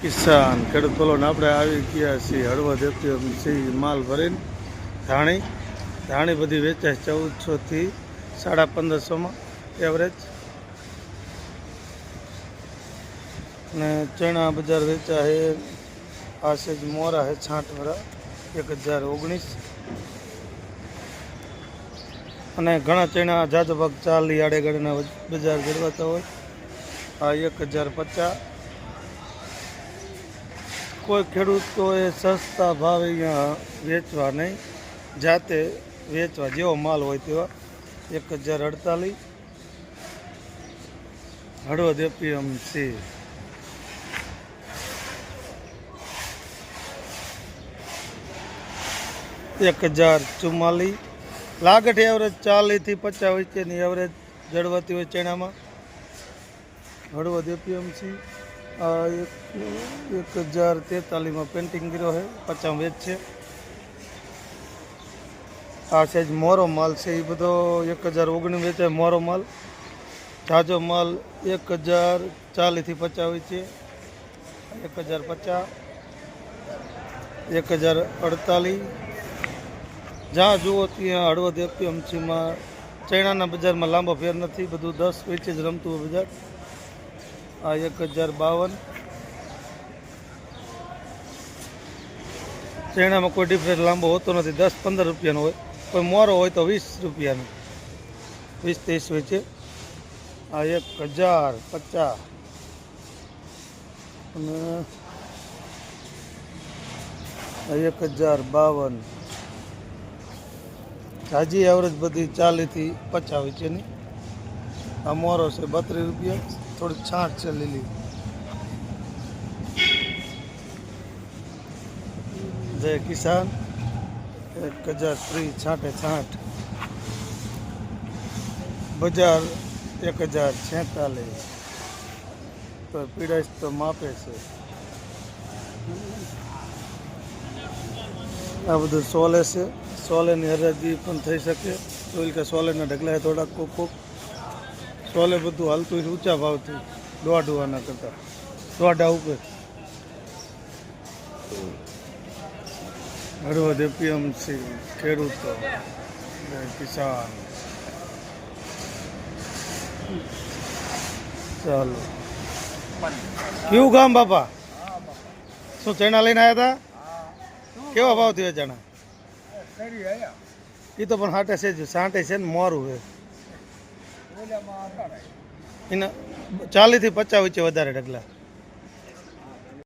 કિસાન ખેડૂત બોલોને આપણે આવી ગયા છીએ હળવદ એપીએમસી માલ ભરીને ધાણી બધી વેચાય 1400 થી 1550 એવરેજ ને ચણા બજાર વેચા है આ સેજ મોરા है 60 वाला 1019 અને ઘણા ચણા જાજો ભાગ 40 આડેગડના બજાર ગળવાતા હોય આ 1050 કોઈ ખેડૂતોએ સસ્તા ભાવે અહીંયા વેચવા નહીં જાતે વેચવા જેવો માલ હોય તેવા 1048 હળવદ એપીએમસી 1044 लागट एवरेज 40 થી 50 વચ્ચેની એવરેજ જળવાતી હોય ચણામાં હળવદ એપીએમસી 1043 में पेंटिंग गिरो है 50 वेच है आ साइज मोरो माल से बधो 1019 वेचाय मोरो माल ताजो माल 1040 થી 50 वेचे 1050 1048 जहाँ जुओ त्या हळवद एपीएमसी में चैना बजार में लांबो फेर नहीं बधु 10 वेचे ज रमतु बजार आ 1052 चैना में कोई डिफरेंस लांबो होतो नहीं 10-15 रुपया हो कोई मोरो हो तो 20 रुपया 20-30 वेचे आ 1050 1052 ताजी एवरेज बधी 40 થી 50 वेचे नहीं आ मोरो से 32 रुपया थोड़ी छाट से लीली जय किसान 1003 छाटे छाट बाजार 1046 तो पीड़ाश तो मापे से आ बधु सोले से सोले हराजी पण थई सके तो के सोले ढगला थोड़ा कोक सोले बधु हालतु ऊंचा भाव थी दोड़ा करता दोड़ा ऊपर हळवद एपीएमसी खेडूतो किसान चलो क्यों गाम बापा शू चना लईने आया था केवा भाव थी चना ये तो पण हाटे से साटे से मोरू है 40 થી 50 વચ્ચે વધારે ઢગલા